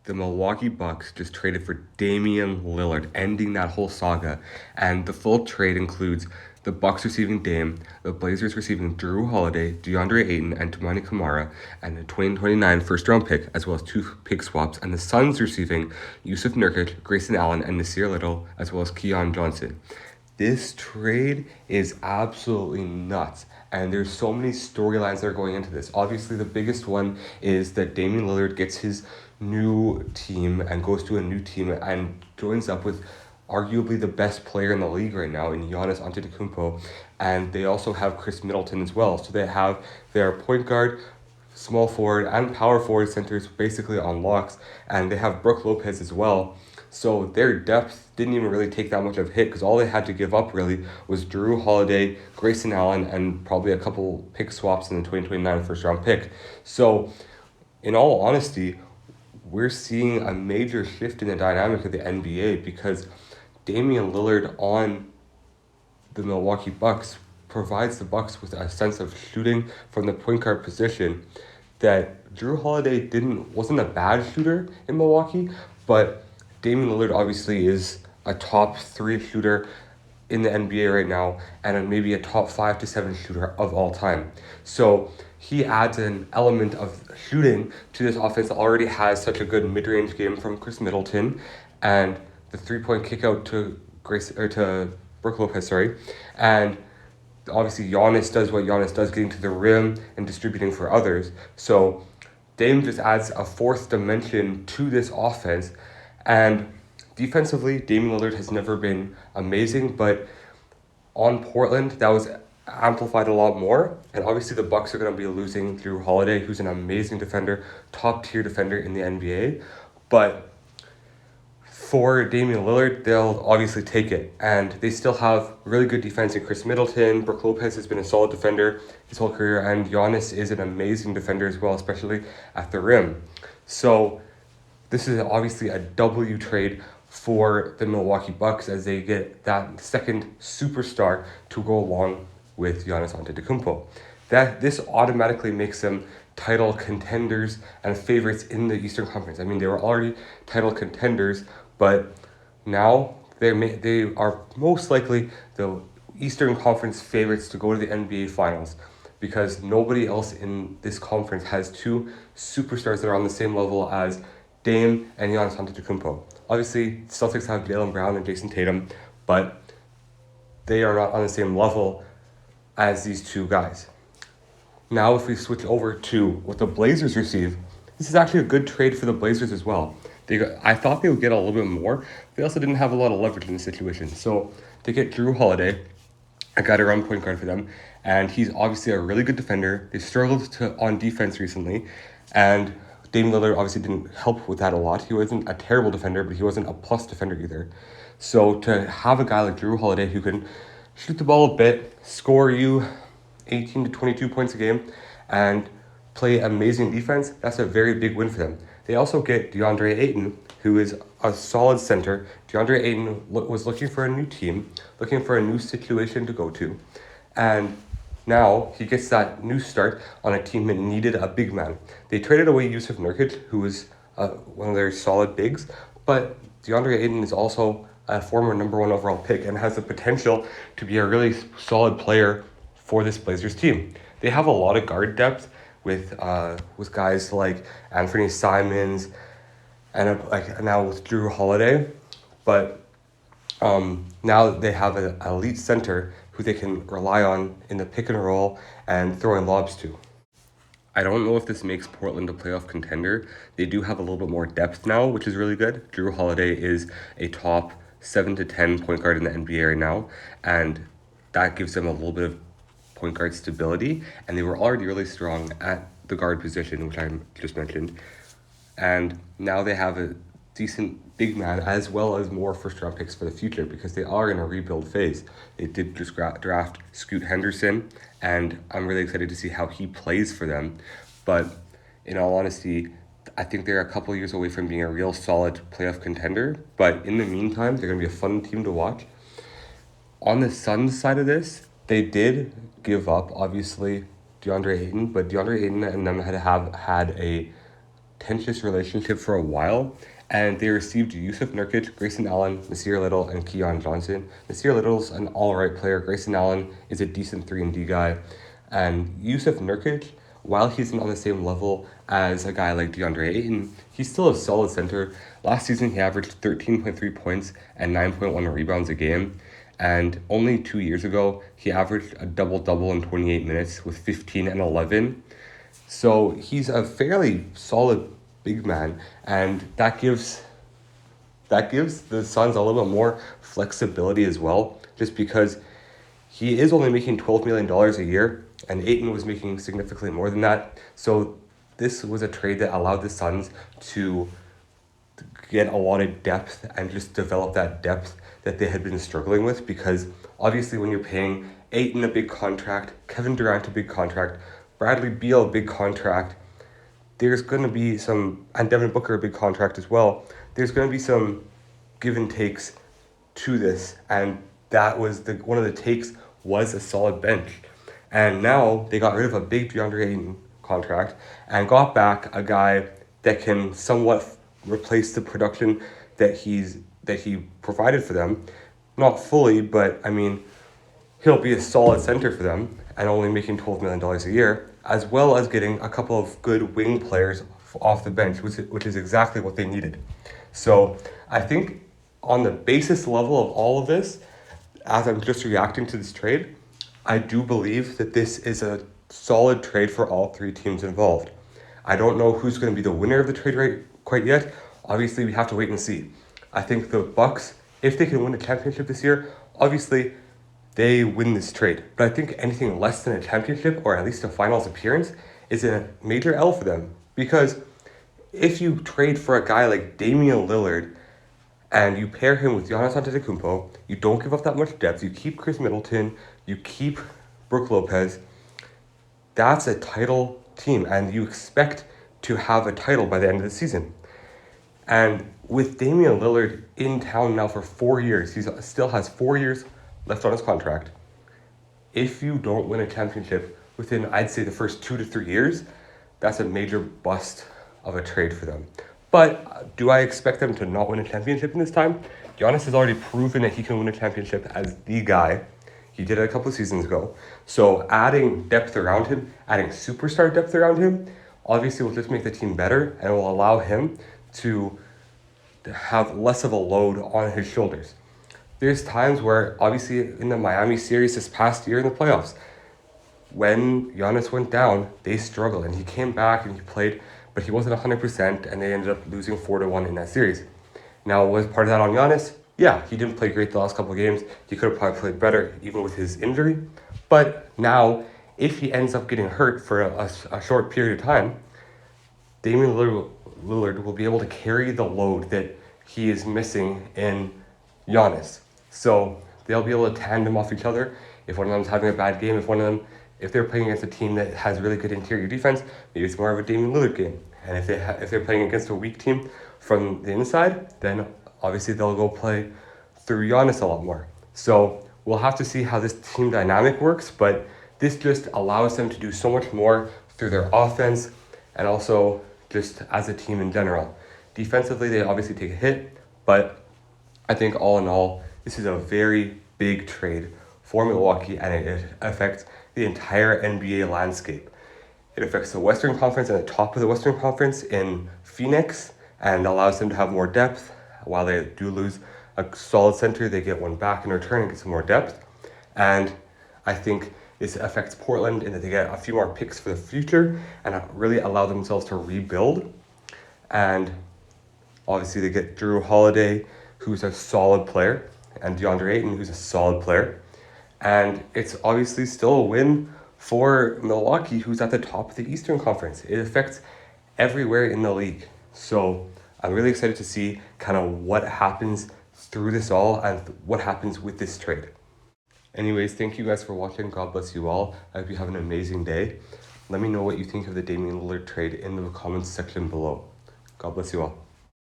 The Milwaukee Bucks just traded for Damian Lillard, ending that whole saga. And the full trade includes the Bucks receiving Dame, the Blazers receiving Drew Holiday, DeAndre Ayton, and Toumani Camara, and a 2029 first-round pick, as well as 2 pick swaps. And the Suns receiving Yusuf Nurkic, Grayson Allen, and Nasir Little, as well as Keon Johnson. This trade is absolutely nuts. And there's so many storylines that are going into this. Obviously, the biggest one is that Damian Lillard gets his new team and goes to a new team and joins up with arguably the best player in the league right now in Giannis Antetokounmpo. And they also have Chris Middleton as well. So they have their point guard, small forward, and power forward centers basically on locks. And they have Brook Lopez as well. So their depth didn't even really take that much of a hit because all they had to give up really was Drew Holiday, Grayson Allen, and probably a couple pick swaps in the 2029 first round pick. So in all honesty, we're seeing a major shift in the dynamic of the NBA because Damian Lillard on the Milwaukee Bucks provides the Bucks with a sense of shooting from the point guard position that Drew Holiday wasn't a bad shooter in Milwaukee, but Damian Lillard obviously is a top 3 shooter in the NBA right now and maybe a top 5 to 7 shooter of all time. So he adds an element of shooting to this offense that already has such a good mid-range game from Chris Middleton and the 3-point kick out to Brook Lopez, and obviously Giannis does what Giannis does, getting to the rim and distributing for others. So Dame just adds a 4th dimension to this offense. And defensively, Damian Lillard has never been amazing, but on Portland, that was amplified a lot more. And obviously the Bucks are going to be losing Drew Holiday, who's an amazing defender, top-tier defender in the NBA. But for Damian Lillard, they'll obviously take it. And they still have really good defense in Chris Middleton. Brook Lopez has been a solid defender his whole career, and Giannis is an amazing defender as well, especially at the rim. So this is obviously a W trade for the Milwaukee Bucks as they get that second superstar to go along with Giannis Antetokounmpo. This automatically makes them title contenders and favorites in the Eastern Conference. I mean, they were already title contenders, but now they are most likely the Eastern Conference favorites to go to the NBA Finals because nobody else in this conference has 2 superstars that are on the same level as Dame and Giannis Antetokounmpo. Obviously, Celtics have Jaylen Brown and Jason Tatum, but they are not on the same level as these 2 guys. Now, if we switch over to what the Blazers receive, this is actually a good trade for the Blazers as well. I thought they would get a little bit more. They also didn't have a lot of leverage in the situation. So they get Drew Holiday, a guy to run point guard for them, and he's obviously a really good defender. They struggled on defense recently, and Damian Lillard obviously didn't help with that a lot. He wasn't a terrible defender, but he wasn't a plus defender either. So to have a guy like Drew Holiday who can shoot the ball a bit, score you 18 to 22 points a game, and play amazing defense, that's a very big win for them. They also get DeAndre Ayton, who is a solid center. DeAndre Ayton was looking for a new team, looking for a new situation to go to, and now he gets that new start on a team that needed a big man. They traded away Yusuf Nurkic, who was one of their solid bigs, but DeAndre Ayton is also a former number 1 overall pick and has the potential to be a really solid player for this Blazers team. They have a lot of guard depth with guys like Anthony Simons and now with Drew Holiday, but now they have an elite center who they can rely on in the pick and roll and throwing lobs to. I don't know if this makes Portland a playoff contender. They do have a little bit more depth now, which is really good. Drew Holiday is a top 7 to 10 point guard in the NBA right now, and that gives them a little bit of point guard stability, and they were already really strong at the guard position, which I just mentioned. And now they have a decent big man as well as more first round picks for the future because they are in a rebuild phase. They did just draft Scoot Henderson, and I'm really excited to see how he plays for them. But in all honesty, I think they're a couple years away from being a real solid playoff contender. But in the meantime, they're going to be a fun team to watch. On the Suns side of this, they did give up, obviously, DeAndre Ayton, but DeAndre Ayton and them had a contentious relationship for a while, and they received Yusuf Nurkic, Grayson Allen, Nasir Little, and Keon Johnson. Nasir Little's an all-right player. Grayson Allen is a decent 3-and-D guy. And Yusuf Nurkic, while he isn't on the same level as a guy like DeAndre Ayton, he's still a solid center. Last season, he averaged 13.3 points and 9.1 rebounds a game. And only 2 years ago, he averaged a double-double in 28 minutes with 15 and 11. So he's a fairly solid big man, and that gives the Suns a little bit more flexibility as well, just because he is only making $12 million a year, and Ayton was making significantly more than that. So this was a trade that allowed the Suns to get a lot of depth and just develop that depth that they had been struggling with, because obviously when you're paying Ayton a big contract, Kevin Durant a big contract, Bradley Beal a big contract, there's going to be some, and Devin Booker a big contract as well, there's going to be some give and takes to this, and that was one of the takes was a solid bench. And now they got rid of a big DeAndre Ayton contract and got back a guy that can somewhat replace the production that he provided for them. Not fully, but I mean, he'll be a solid center for them and only making $12 million a year, as well as getting a couple of good wing players off the bench, which is exactly what they needed. So I think on the basis level of all of this, as I'm just reacting to this trade, I do believe that this is a solid trade for all three teams involved. I don't know who's going to be the winner of the trade quite yet. Obviously, we have to wait and see. I think the Bucks, if they can win a championship this year, obviously they win this trade. But I think anything less than a championship, or at least a finals appearance, is a major L for them. Because if you trade for a guy like Damian Lillard and you pair him with Giannis Antetokounmpo, you don't give up that much depth, you keep Chris Middleton, you keep Brook Lopez, that's a title team, and you expect to have a title by the end of the season. And with Damian Lillard in town now for 4 years, he still has 4 years left on his contract. If you don't win a championship within, I'd say, the first 2 to 3 years, that's a major bust of a trade for them. But do I expect them to not win a championship in this time? Giannis has already proven that he can win a championship as the guy. He did it a couple of seasons ago. So adding depth around him, adding superstar depth around him, obviously will just make the team better, and it will allow him to have less of a load on his shoulders. There's times where, obviously, in the Miami series this past year in the playoffs, when Giannis went down, they struggled, and he came back and he played, but he wasn't 100%, and they ended up losing 4-1 in that series. Now, was part of that on Giannis? Yeah, he didn't play great the last couple of games. He could have probably played better, even with his injury. But now, if he ends up getting hurt for a short period of time, Damian Lillard will be able to carry the load that he is missing in Giannis. So they'll be able to tandem off each other. If one of them's having a bad game, if they're playing against a team that has really good interior defense, maybe it's more of a Damian Lillard game. And if they're playing against a weak team from the inside, then obviously they'll go play through Giannis a lot more. So we'll have to see how this team dynamic works, but this just allows them to do so much more through their offense and also just as a team in general. Defensively, they obviously take a hit, but I think all in all, this is a very big trade for Milwaukee, and it affects the entire NBA landscape. It affects the Western Conference and the top of the Western Conference in Phoenix, and allows them to have more depth. While they do lose a solid center, they get one back in return and get some more depth. And I think this affects Portland in that they get a few more picks for the future and really allow themselves to rebuild. And obviously they get Drew Holiday, who's a solid player, and DeAndre Ayton, who's a solid player. And it's obviously still a win for Milwaukee, who's at the top of the Eastern Conference. It affects everywhere in the league. So I'm really excited to see kind of what happens through this all and what happens with this trade. Anyways, thank you guys for watching. God bless you all. I hope you have an amazing day. Let me know what you think of the Damian Lillard trade in the comments section below. God bless you all.